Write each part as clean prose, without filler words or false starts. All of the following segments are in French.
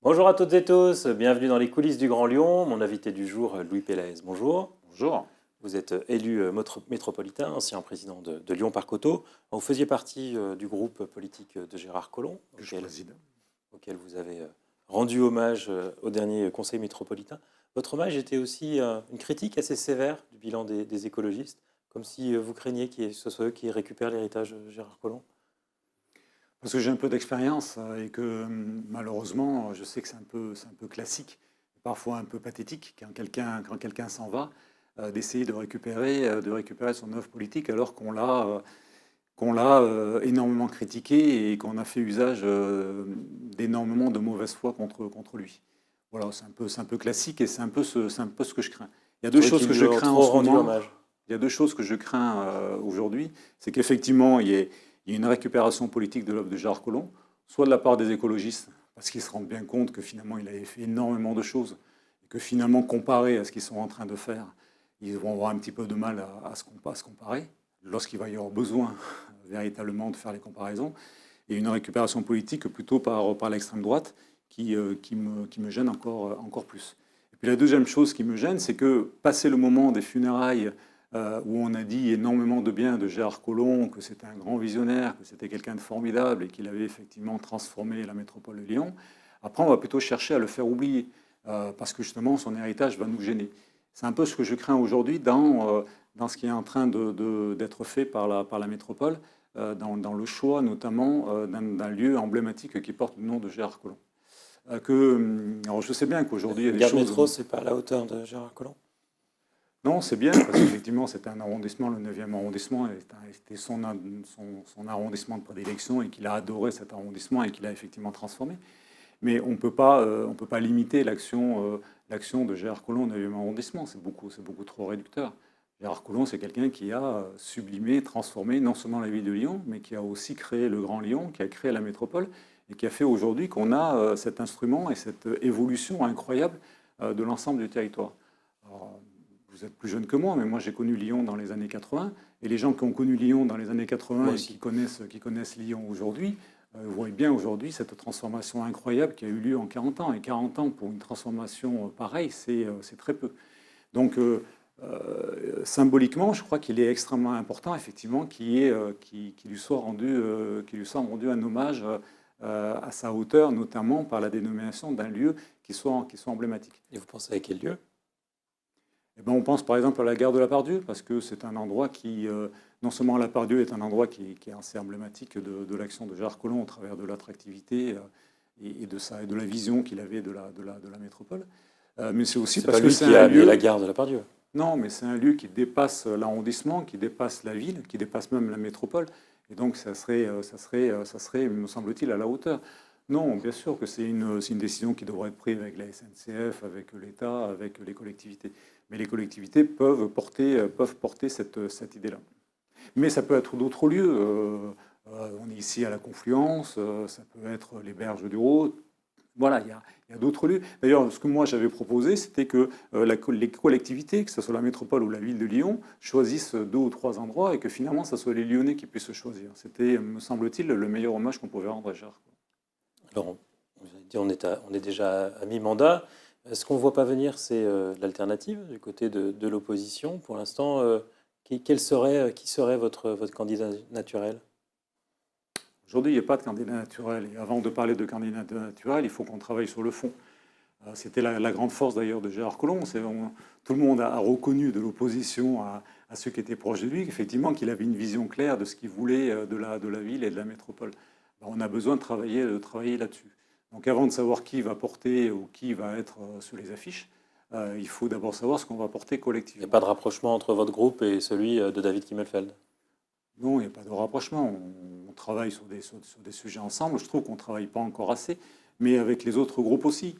Bonjour à toutes et tous, bienvenue dans les coulisses du Grand Lyon. Mon invité du jour, Louis Pélaez. Bonjour. Bonjour. Vous êtes élu métropolitain, ancien président de Lyon-Parcoteau. Vous faisiez partie du groupe politique de Gérard Collomb, Que je préside. auquel vous avez rendu hommage au dernier conseil métropolitain. Votre hommage était aussi une critique assez sévère du bilan des écologistes, comme si vous craigniez que ce soit eux qui récupèrent l'héritage de Gérard Collomb. Parce que j'ai un peu d'expérience et que malheureusement, je sais que c'est un peu classique, parfois un peu pathétique quand quelqu'un s'en va, d'essayer de récupérer son œuvre politique alors qu'on l'a énormément critiqué et qu'on a fait usage d'énormément de mauvaise foi contre lui. Voilà, c'est un peu classique et c'est un peu ce que je crains. Il y a deux Trouvez choses qu'ils que lui je ont crains en trop ce rendu moment. hommage. Il y a deux choses que je crains aujourd'hui. C'est qu'effectivement, il y a une récupération politique de l'œuvre de Gérard Collomb, soit de la part des écologistes, parce qu'ils se rendent bien compte que finalement, il avait fait énormément de choses, et que finalement, comparé à ce qu'ils sont en train de faire, ils vont avoir un petit peu de mal à se comparer, lorsqu'il va y avoir besoin véritablement de faire les comparaisons, et une récupération politique plutôt par l'extrême droite qui me gêne encore plus. Et puis la deuxième chose qui me gêne, c'est que passé le moment des funérailles où on a dit énormément de bien de Gérard Collomb, que c'était un grand visionnaire, que c'était quelqu'un de formidable et qu'il avait effectivement transformé la métropole de Lyon. Après, on va plutôt chercher à le faire oublier, parce que justement, son héritage va nous gêner. C'est un peu ce que je crains aujourd'hui dans ce qui est en train d'être fait par la métropole, dans le choix notamment d'un lieu emblématique qui porte le nom de Gérard Collomb. Alors je sais bien qu'aujourd'hui, il y a des Gare choses. métro, c'est pas à la hauteur de Gérard Collomb. Non, c'est bien, parce qu'effectivement, c'était un arrondissement, le 9e arrondissement, c'était son arrondissement de prédilection et qu'il a adoré cet arrondissement et qu'il a effectivement transformé. Mais on ne peut pas limiter l'action de Gérard Collomb au 9e arrondissement, c'est beaucoup trop réducteur. Gérard Collomb, c'est quelqu'un qui a sublimé, transformé non seulement la ville de Lyon, mais qui a aussi créé le Grand Lyon, qui a créé la métropole et qui a fait aujourd'hui qu'on a cet instrument et cette évolution incroyable de l'ensemble du territoire. Alors, vous êtes plus jeune que moi, mais moi j'ai connu Lyon dans les années 80, et les gens qui ont connu Lyon dans les années 80 et qui connaissent Lyon aujourd'hui, voient bien aujourd'hui cette transformation incroyable qui a eu lieu en 40 ans. Et 40 ans pour une transformation pareille, c'est très peu. Donc symboliquement, je crois qu'il est extrêmement important, effectivement, qu'il lui soit rendu un hommage à sa hauteur, notamment par la dénomination d'un lieu qui soit emblématique. Et vous pensez à quel lieu? Eh ben, on pense par exemple à la gare de la Part-Dieu, parce que c'est un endroit qui, non seulement la Part-Dieu est un endroit qui est assez emblématique de l'action de Gérard Collomb au travers de l'attractivité et de la vision qu'il avait de la métropole, mais c'est aussi C'est parce pas que lui c'est qui un a amené la lieu. gare de la Part-Dieu. Non, mais c'est un lieu qui dépasse l'arrondissement, qui dépasse la ville, qui dépasse même la métropole, et donc ça serait, me semble-t-il, à la hauteur. Non, bien sûr que c'est une décision qui devrait être prise avec la SNCF, avec l'État, avec les collectivités. Mais les collectivités peuvent porter cette idée-là. Mais ça peut être d'autres lieux. On est ici à la Confluence, ça peut être les Berges du Rhône. Voilà, il y a d'autres lieux. D'ailleurs, ce que moi j'avais proposé, c'était que les collectivités, que ce soit la métropole ou la ville de Lyon, choisissent 2 ou 3 endroits et que finalement, ce soit les Lyonnais qui puissent choisir. C'était, me semble-t-il, le meilleur hommage qu'on pouvait rendre à Gérard. Alors, vous avez dit, on est déjà à mi-mandat. Ce qu'on ne voit pas venir, c'est l'alternative du côté de l'opposition. Pour l'instant, qui serait votre candidat naturel? Aujourd'hui, il n'y a pas de candidat naturel. Et avant de parler de candidat naturel, il faut qu'on travaille sur le fond. C'était la grande force d'ailleurs de Gérard Collomb. Tout le monde a reconnu de l'opposition à ceux qui étaient proches de lui, effectivement, qu'il avait une vision claire de ce qu'il voulait de la ville et de la métropole. Ben, on a besoin de travailler là-dessus. Donc avant de savoir qui va porter ou qui va être sur les affiches, il faut d'abord savoir ce qu'on va porter Il n'y a collectivement. pas de rapprochement entre votre groupe et celui de David Kimmelfeld? Non, il n'y a pas de rapprochement. On travaille sur des sujets ensemble. Je trouve qu'on ne travaille pas encore assez, mais avec les autres groupes aussi.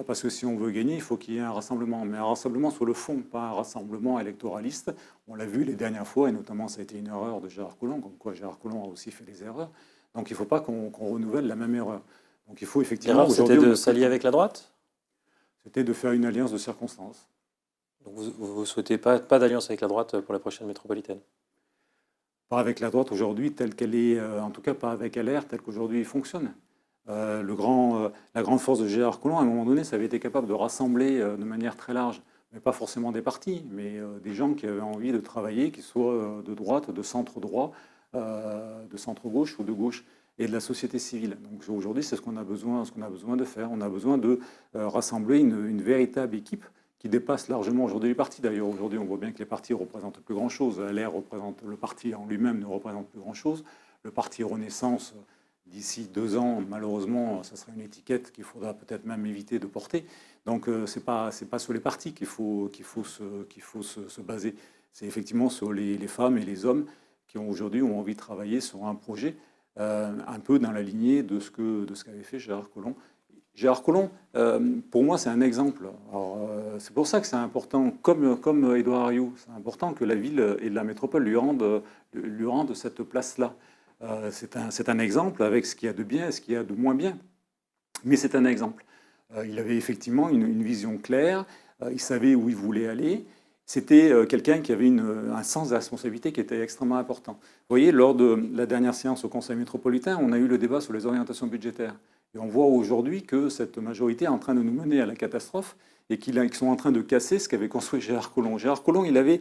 Parce que si on veut gagner, il faut qu'il y ait un rassemblement. Mais un rassemblement sur le fond, pas un rassemblement électoraliste. On l'a vu les dernières fois, et notamment ça a été une erreur de Gérard Collomb, comme quoi Gérard Collomb a aussi fait des erreurs. Donc il ne faut pas qu'on renouvelle la même erreur. Donc il faut effectivement... L'erreur, c'était aujourd'hui, de s'allier avec la droite? c'était de faire une alliance de circonstances. Donc vous ne souhaitez pas d'alliance avec la droite pour la prochaine métropolitaine? Pas avec la droite aujourd'hui telle qu'elle est, en tout cas pas avec LR tel qu'aujourd'hui il fonctionne. La grande force de Gérard Collomb, à un moment donné, ça avait été capable de rassembler de manière très large, mais pas forcément des partis, mais des gens qui avaient envie de travailler, qu'ils soient de droite, de centre droit, de centre gauche ou de gauche, et de la société civile. Donc aujourd'hui, c'est ce qu'on a besoin de faire. On a besoin de rassembler une véritable équipe qui dépasse largement aujourd'hui les partis. D'ailleurs, aujourd'hui, on voit bien que les partis ne représentent plus grand-chose. LR représente, le parti en lui-même ne représente plus grand-chose. Le parti Renaissance, d'ici 2 ans, malheureusement, ça sera une étiquette qu'il faudra peut-être même éviter de porter. Donc, c'est pas sur les partis qu'il faut se baser. C'est effectivement sur les femmes et les hommes qui aujourd'hui ont envie de travailler sur un projet un peu dans la lignée de ce qu'avait fait Gérard Collomb. Gérard Collomb, pour moi, c'est un exemple. C'est pour ça que c'est important, comme Édouard Herriot, c'est important que la ville et la métropole lui rendent cette place-là. C'est un exemple avec ce qu'il y a de bien et ce qu'il y a de moins bien. Mais c'est un exemple. Il avait effectivement une vision claire, il savait où il voulait aller. C'était quelqu'un qui avait un sens de la responsabilité qui était extrêmement important. Vous voyez, lors de la dernière séance au Conseil métropolitain, on a eu le débat sur les orientations budgétaires. Et on voit aujourd'hui que cette majorité est en train de nous mener à la catastrophe et qu'ils sont en train de casser ce qu'avait construit Gérard Collomb. Gérard Collomb, il avait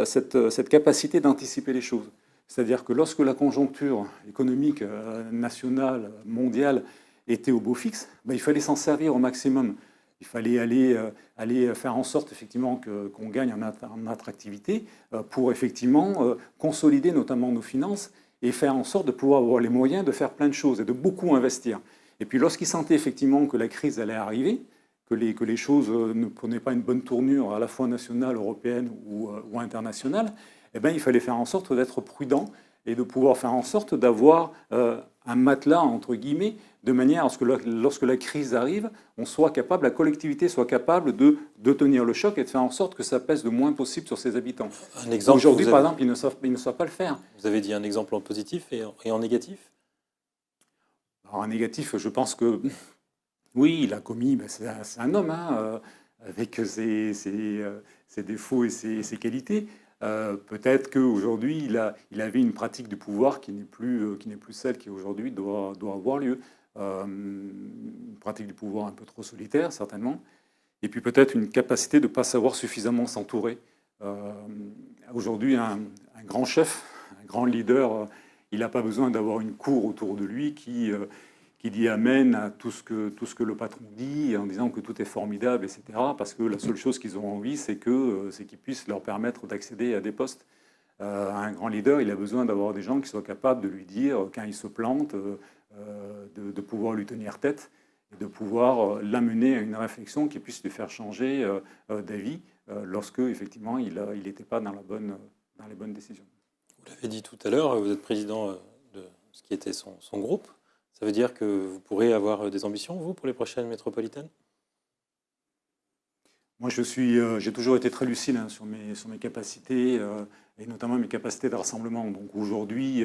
cette capacité d'anticiper les choses. C'est-à-dire que lorsque la conjoncture économique nationale, mondiale, était au beau fixe, il fallait s'en servir au maximum. Il fallait aller faire en sorte effectivement qu'on gagne en attractivité pour effectivement consolider notamment nos finances et faire en sorte de pouvoir avoir les moyens de faire plein de choses et de beaucoup investir. Et puis lorsqu'ils sentaient effectivement que la crise allait arriver, que les choses ne prenaient pas une bonne tournure à la fois nationale, européenne ou internationale, eh bien, il fallait faire en sorte d'être prudent et de pouvoir faire en sorte d'avoir un matelas, entre guillemets, de manière à ce que lorsque la crise arrive, la collectivité soit capable de tenir le choc et de faire en sorte que ça pèse le moins possible sur ses habitants. Aujourd'hui, par exemple, ils ne savent pas le faire. Vous avez dit un exemple en positif et en négatif? Alors, en négatif, je pense que oui, il a commis, c'est un homme, hein, avec ses défauts et ses qualités. Peut-être qu'aujourd'hui, il avait une pratique du pouvoir qui n'est plus celle qui aujourd'hui doit avoir lieu. Une pratique du pouvoir un peu trop solitaire, certainement. Et puis peut-être une capacité de ne pas savoir suffisamment s'entourer. Aujourd'hui, un grand chef, un grand leader, il n'a pas besoin d'avoir une cour autour de lui qui y amène à tout ce que le patron dit, en disant que tout est formidable, etc. Parce que la seule chose qu'ils ont envie, c'est qu'ils puissent leur permettre d'accéder à des postes. Un grand leader, il a besoin d'avoir des gens qui soient capables de lui dire quand il se plante, de pouvoir lui tenir tête et de pouvoir l'amener à une réflexion qui puisse lui faire changer d'avis lorsque, effectivement, il n'était pas dans les bonnes décisions. Vous l'avez dit tout à l'heure, vous êtes président de ce qui était son groupe. Ça veut dire que vous pourrez avoir des ambitions, vous, pour les prochaines métropolitaines? Moi, j'ai toujours été très lucide sur mes capacités, et notamment mes capacités de rassemblement. Donc aujourd'hui,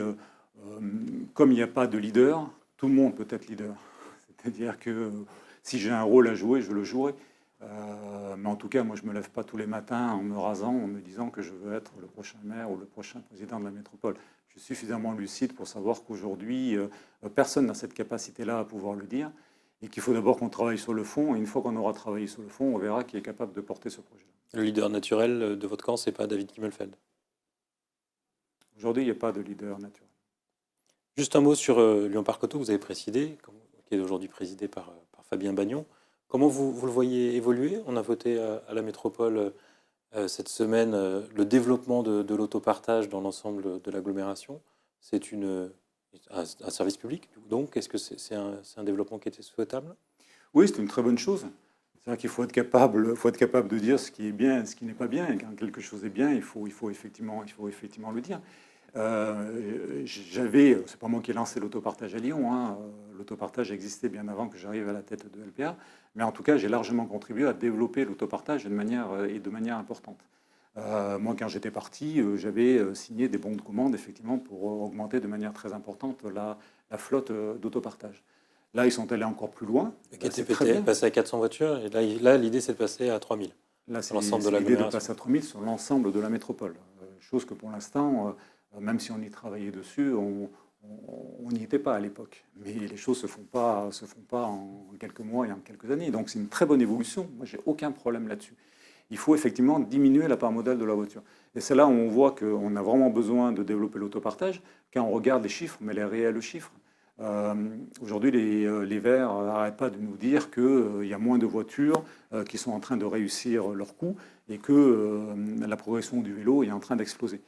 comme il n'y a pas de leader, tout le monde peut être leader. C'est-à-dire que si j'ai un rôle à jouer, je le jouerai. Mais en tout cas, moi, je ne me lève pas tous les matins en me rasant, en me disant que je veux être le prochain maire ou le prochain président de la métropole. Je suis suffisamment lucide pour savoir qu'aujourd'hui, personne n'a cette capacité-là à pouvoir le dire, et qu'il faut d'abord qu'on travaille sur le fond, et une fois qu'on aura travaillé sur le fond, on verra qui est capable de porter ce projet. Le leader naturel de votre camp, ce n'est pas David Kimmelfeld? Aujourd'hui, il n'y a pas de leader naturel. Juste un mot sur Lyon Parc Auto, vous avez présidé, qui est aujourd'hui présidé par Fabien Bagnon. Comment vous le voyez évoluer? On a voté à la métropole cette semaine le développement de l'autopartage dans l'ensemble de l'agglomération. C'est un service public, donc est-ce que c'est un développement qui était souhaitable? Oui, c'est une très bonne chose. C'est-à-dire qu'il faut être capable de dire ce qui est bien et ce qui n'est pas bien. Et quand quelque chose est bien, il faut effectivement le dire. C'est pas moi qui ai lancé l'autopartage à Lyon, hein. L'autopartage existait bien avant que j'arrive à la tête de LPA, mais en tout cas j'ai largement contribué à développer l'autopartage de manière importante. Moi, quand j'étais parti, j'avais signé des bons de commande effectivement pour augmenter de manière très importante la flotte d'autopartage. Là, ils sont allés encore plus loin. Le KTPT est passé à 400 voitures, et là l'idée c'est de passer à 3000. Là, c'est l'idée de passer à 3000 sur l'ensemble de la métropole. Chose que pour l'instant, même si on y travaillait dessus, on On n'y était pas à l'époque. Mais les choses ne se font pas en quelques mois et en quelques années. Donc c'est une très bonne évolution. Moi, j'ai aucun problème là-dessus. Il faut effectivement diminuer la part modale de la voiture. Et c'est là où on voit qu'on a vraiment besoin de développer l'autopartage, quand on regarde les chiffres, mais les réels chiffres. Aujourd'hui, les Verts n'arrêtent pas de nous dire qu'il y a moins de voitures qui sont en train de réussir leur coup et que la progression du vélo est en train d'exploser.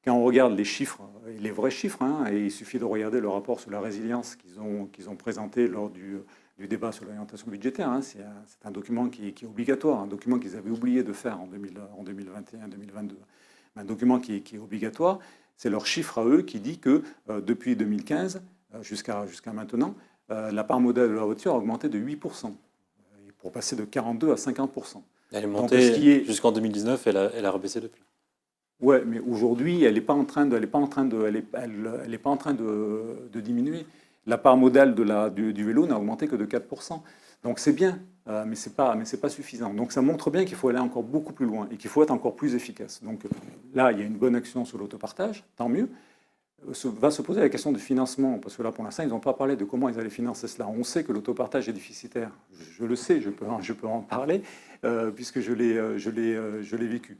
Quand on regarde les chiffres, les vrais chiffres, et il suffit de regarder le rapport sur la résilience qu'ils ont présenté lors du débat sur l'orientation budgétaire. C'est un document qui est obligatoire, un document qu'ils avaient oublié de faire en 2021-2022. Un document qui est obligatoire, c'est leur chiffre à eux qui dit que depuis 2015 jusqu'à maintenant, la part modale de la voiture a augmenté de 8%, pour passer de 42 à 50%. Elle est montée jusqu'en 2019, elle a rebaissé depuis. Ouais, mais aujourd'hui, elle n'est pas en train de diminuer. La part modale du vélo n'a augmenté que de 4%. Donc c'est bien, mais c'est pas suffisant. Donc ça montre bien qu'il faut aller encore beaucoup plus loin et qu'il faut être encore plus efficace. Donc là, il y a une bonne action sur l'autopartage, tant mieux. Va se poser la question du financement, parce que là, pour l'instant, ils n'ont pas parlé de comment ils allaient financer cela. On sait que l'autopartage est déficitaire. Je le sais, je peux en parler, puisque je l'ai vécu.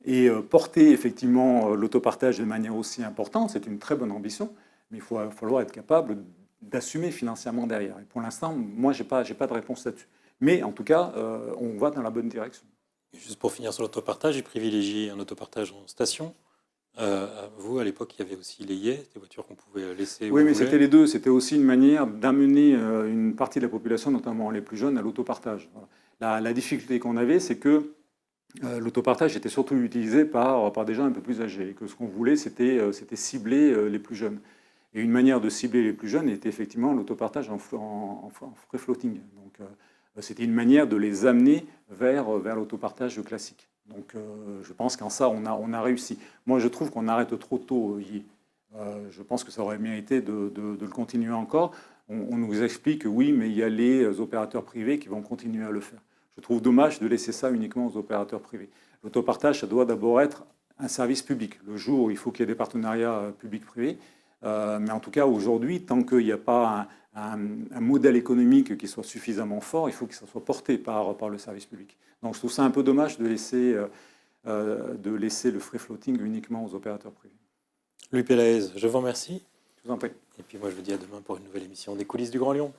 Et porter effectivement l'autopartage de manière aussi importante, c'est une très bonne ambition, mais il va falloir être capable d'assumer financièrement derrière. Et pour l'instant, moi, je n'ai pas de réponse là-dessus. Mais en tout cas, on va dans la bonne direction. Et juste pour finir sur l'autopartage, j'ai privilégié un autopartage en station. Vous, à l'époque, il y avait aussi les YES, des voitures qu'on pouvait laisser. Oui, mais c'était les deux. C'était aussi une manière d'amener une partie de la population, notamment les plus jeunes, à l'autopartage. Voilà. La difficulté qu'on avait, c'est que l'autopartage était surtout utilisé par des gens un peu plus âgés. Et que ce qu'on voulait, c'était cibler les plus jeunes. Et une manière de cibler les plus jeunes était effectivement l'autopartage en free floating. Donc, c'était une manière de les amener vers l'autopartage classique. Donc je pense qu'en ça, on a réussi. Moi, je trouve qu'on arrête trop tôt. Je pense que ça aurait mérité de le continuer encore. On nous explique que oui, mais il y a les opérateurs privés qui vont continuer à le faire. Je trouve dommage de laisser ça uniquement aux opérateurs privés. L'autopartage, ça doit d'abord être un service public. Le jour où il faut qu'il y ait des partenariats publics-privés. Mais en tout cas, aujourd'hui, tant qu'il n'y a pas un modèle économique qui soit suffisamment fort, il faut que ça soit porté par le service public. Donc je trouve ça un peu dommage de laisser le free floating uniquement aux opérateurs privés. Louis Pélaez, je vous remercie. Je vous en prie. Et puis moi, je vous dis à demain pour une nouvelle émission des coulisses du Grand Lyon.